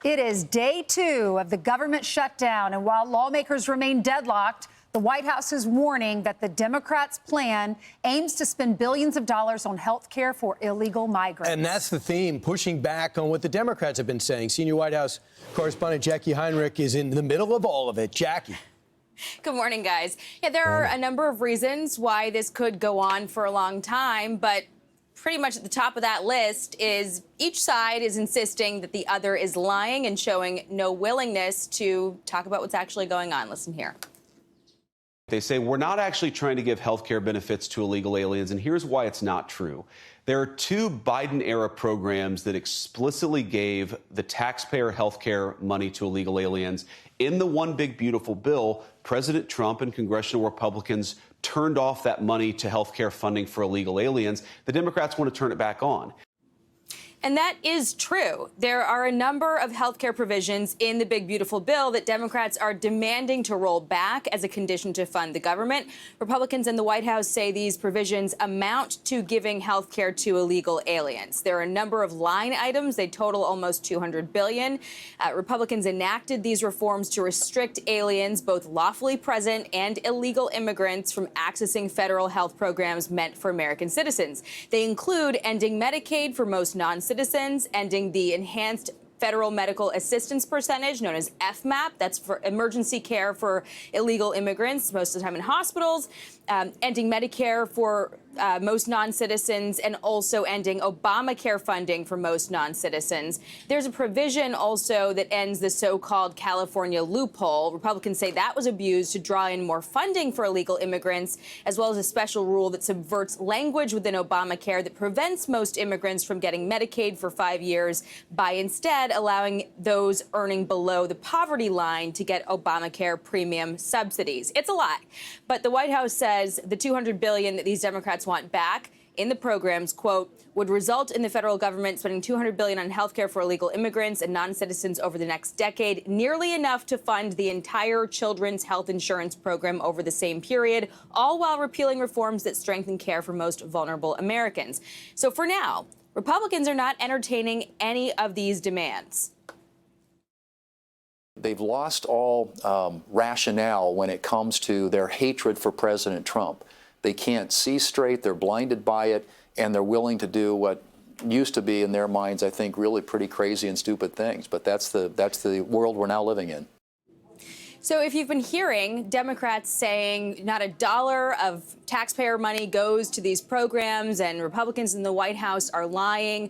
It is day 2 of the government shutdown, and while lawmakers remain deadlocked, the White House is warning that the Democrats' plan aims to spend billions of dollars on health care for illegal migrants. And that's the theme, pushing back on what the Democrats have been saying. Senior White House correspondent Jacqui Heinrich is in the middle of all of it. Jacqui. Good morning, guys. Yeah, there are a number of reasons why this could go on for a long time, but pretty much at the top of that list is each side is insisting that the other is lying and showing no willingness to talk about what's actually going on. Listen here. They say we're not actually trying to give health care benefits to illegal aliens, and here's why it's not true. There are 2 Biden-era programs that explicitly gave the taxpayer health care money to illegal aliens. In the One Big Beautiful Bill, President Trump and congressional Republicans turned off that money to health care funding for illegal aliens. The Democrats want to turn it back on. And that is true. There are a number of health care provisions in the Big Beautiful Bill that Democrats are demanding to roll back as a condition to fund the government. Republicans in the White House say these provisions amount to giving health care to illegal aliens. There are a number of line items. They total almost $200 billion. Republicans enacted these reforms to restrict aliens, both lawfully present and illegal immigrants, from accessing federal health programs meant for American citizens. They include ending Medicaid for most non-citizens, ending the enhanced federal medical assistance percentage, known as FMAP. That's for emergency care for illegal immigrants, most of the time in hospitals, ending Medicare for most non-citizens, and also ending Obamacare funding for most non-citizens. There's a provision also that ends the so-called California loophole. Republicans say that was abused to draw in more funding for illegal immigrants, as well as a special rule that subverts language within Obamacare that prevents most immigrants from getting Medicaid for 5 years by instead allowing those earning below the poverty line to get Obamacare premium subsidies. It's a lot. But the White House says the $200 billion that these Democrats want back in the programs, quote, would result in the federal government spending $200 billion on health care for illegal immigrants and non-citizens over the next decade, nearly enough to fund the entire children's health insurance program over the same period, all while repealing reforms that strengthen care for most vulnerable Americans. So for now, Republicans are not entertaining any of these demands. They've lost all rationale when it comes to their hatred for President Trump. They can't see straight, they're blinded by it, and they're willing to do what used to be, in their minds, I think, really pretty crazy and stupid things. But that's the world we're now living in. So if you've been hearing Democrats saying not a dollar of taxpayer money goes to these programs and Republicans in the White House are lying,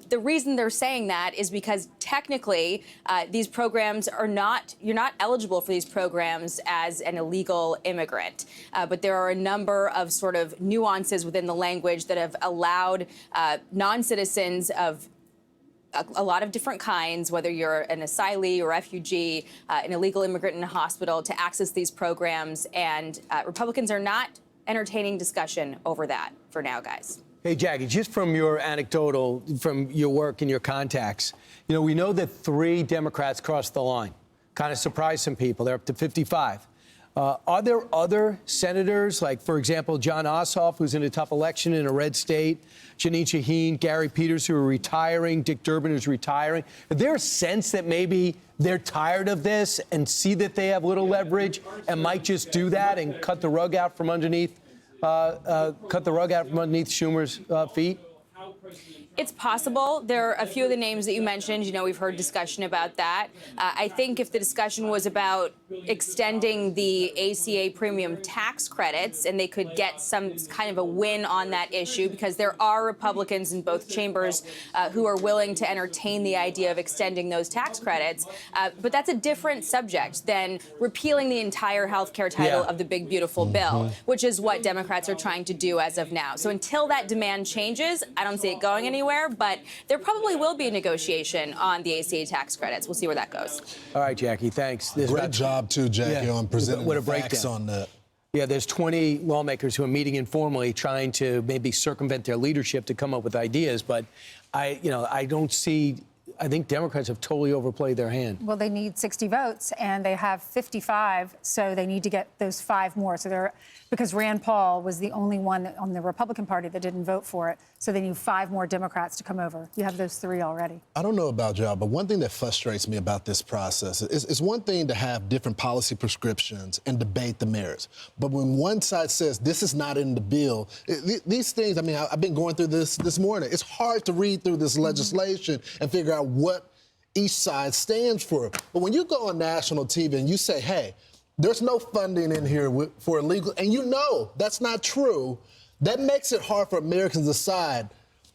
the reason they're saying that is because technically these programs are not, you're not eligible for these programs as an illegal immigrant. But there are a number of sort of nuances within the language that have allowed non-citizens of a lot of different kinds, whether you're an asylee or refugee, an illegal immigrant in a hospital, to access these programs. And Republicans are not entertaining discussion over that for now, guys. Hey, Jacqui, just from your anecdotal, from your work and your contacts, we know that 3 Democrats crossed the line. Kind of surprised some people. They're up to 55. Are there other senators, like, for example, John Ossoff, who's in a tough election in a red state, Jeanine Shaheen, Gary Peters, who are retiring, Dick Durbin, who's retiring? Is there a sense that maybe they're tired of this and see that they have little leverage and might just do that and cut the rug out from underneath Schumer's feet? It's possible. There are a few of the names that you mentioned. We've heard discussion about that. I think if the discussion was about extending the ACA premium tax credits and they could get some kind of a win on that issue, because there are Republicans in both chambers who are willing to entertain the idea of extending those tax credits. But that's a different subject than repealing the entire health care title of the Big Beautiful Bill, which is what Democrats are trying to do as of now. So until that demand changes, I don't see it going anywhere, but there probably will be a negotiation on the ACA tax credits. We'll see where that goes. All right, Jacqui, thanks. Great job, too, Jacqui, on presenting the facts on that. Yeah, there's 20 lawmakers who are meeting informally trying to maybe circumvent their leadership to come up with ideas, but I don't see I think Democrats have totally overplayed their hand. Well, they need 60 votes, and they have 55, so they need to get those 5 more. So they're, because Rand Paul was the only one on the Republican Party that didn't vote for it, so they need 5 more Democrats to come over. You have those 3 already. I don't know about y'all, but one thing that frustrates me about this process is it's one thing to have different policy prescriptions and debate the merits. But when one side says this is not in the bill, these things, I mean, I've been going through this morning. It's hard to read through this legislation and figure out what each side stands for. But when you go on national TV and you say, hey, there's no funding in here for illegal, and you know that's not true, that makes it hard for Americans to decide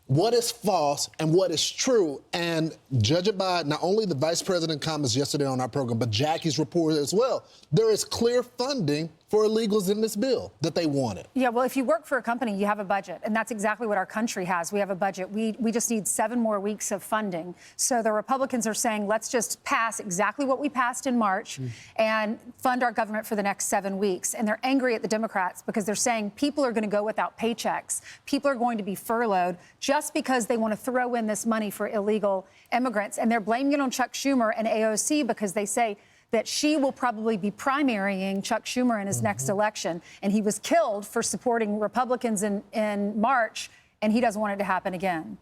what is false and what is true. And judge it by not only the vice president comments yesterday on our program, but Jacqui's report as well. There is clear funding for illegals in this bill that they wanted. Yeah, well, if you work for a company, you have a budget, and that's exactly what our country has. We have a budget. We just need 7 more weeks of funding. So the Republicans are saying, let's just pass exactly what we passed in March and fund our government for the next 7 weeks. And they're angry at the Democrats because they're saying people are going to go without paychecks. People are going to be furloughed just because they want to throw in this money for illegal immigrants. And they're blaming it on Chuck Schumer and AOC because they say that she will probably be primarying Chuck Schumer in his next election. And he was killed for supporting Republicans in March, and he doesn't want it to happen again.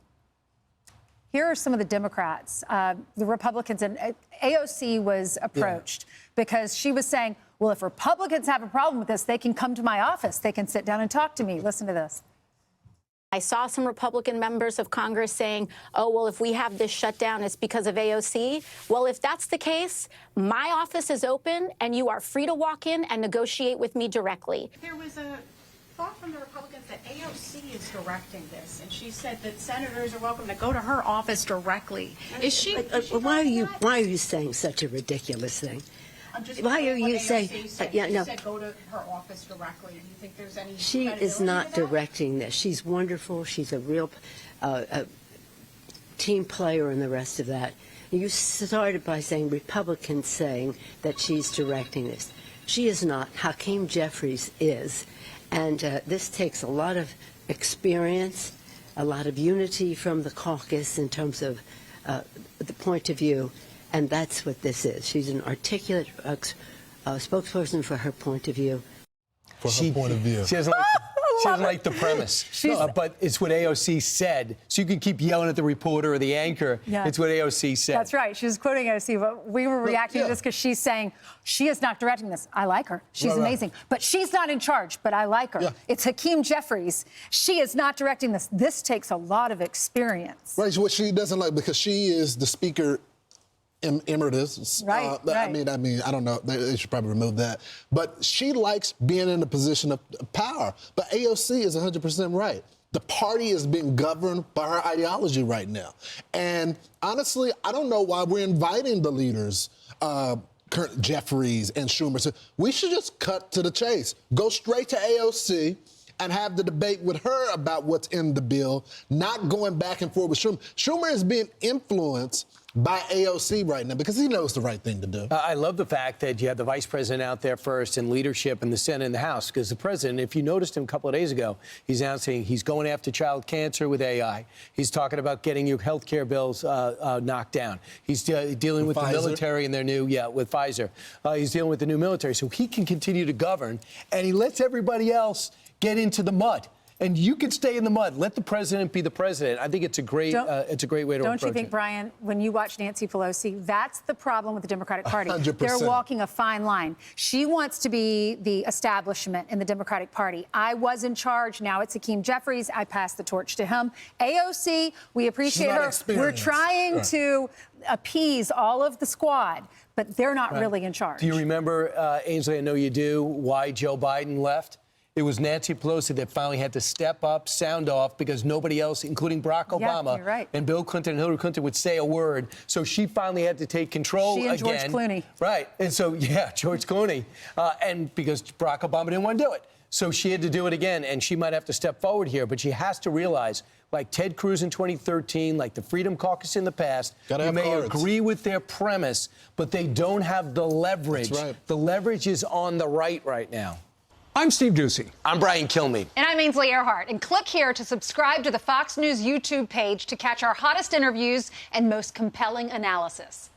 Here are some of the Democrats, the Republicans, and AOC was approached because she was saying, well, if Republicans have a problem with this, they can come to my office. They can sit down and talk to me. Listen to this. I saw some Republican members of Congress saying, oh, well, if we have this shutdown, it's because of AOC. Well, if that's the case, my office is open and you are free to walk in and negotiate with me directly. There was a thought from the Republicans that AOC is directing this, and she said that senators are welcome to go to her office directly. Is she? Why are you saying such a ridiculous thing? Why are you saying? Yeah, no. Said go to her office directly. Do you think there's any? She is not directing this. She's wonderful. She's a real team player and the rest of that. You started by saying Republicans saying that she's directing this. She is not. Hakeem Jeffries is, and this takes a lot of experience, a lot of unity from the caucus in terms of the point of view. And that's what this is. She's an articulate spokesperson for her point of view. For her point of view. She doesn't like the premise. But it's what AOC said. So you can keep yelling at the reporter or the anchor. Yeah. It's what AOC said. That's right. She was quoting AOC, but we were reacting to this because she's saying she is not directing this. I like her. She's amazing. But she's not in charge, but I like her. Yeah. It's Hakeem Jeffries. She is not directing this. This takes a lot of experience. Right. What she doesn't like, because she is the speaker emeritus. Right, right. I mean, I don't know. They should probably remove that. But she likes being in a position of power. But AOC is 100% right. The party is being governed by her ideology right now. And honestly, I don't know why we're inviting the leaders, Jeffries and Schumer. So we should just cut to the chase. Go straight to AOC and have the debate with her about what's in the bill, not going back and forth with Schumer. Schumer is being influenced by AOC right now because he knows the right thing to do. I love the fact that you have the vice president out there first and leadership in the Senate and the House, because the president, if you noticed him a couple of days ago, he's announcing he's going after child cancer with AI. He's talking about getting your health care bills knocked down. He's dealing with the military and their new, with Pfizer. He's dealing with the new military, so he can continue to govern, and he lets everybody else get into the mud. And you can stay in the mud. Let the president be the president. I think it's a great way to approach it. Don't you think, Brian, when you watch Nancy Pelosi, that's the problem with the Democratic Party. 100%. They're walking a fine line. She wants to be the establishment in the Democratic Party. I was in charge. Now it's Hakeem Jeffries. I passed the torch to him. AOC, we appreciate her. We're trying to appease all of the squad, but they're not really in charge. Do you remember, Ainsley, I know you do, why Joe Biden left? It was Nancy Pelosi that finally had to step up, sound off, because nobody else, including Barack Obama and Bill Clinton and Hillary Clinton, would say a word. So she finally had to take control again. She and George Clooney. Right. And so, George Clooney. And because Barack Obama didn't want to do it. So she had to do it again, and she might have to step forward here. But she has to realize, like Ted Cruz in 2013, like the Freedom Caucus in the past, you may agree with their premise, but they don't have the leverage. That's right. The leverage is on the right now. I'm Steve Ducey. I'm Brian Kilmeade. And I'm Ainsley Earhart. And click here to subscribe to the Fox News YouTube page to catch our hottest interviews and most compelling analysis.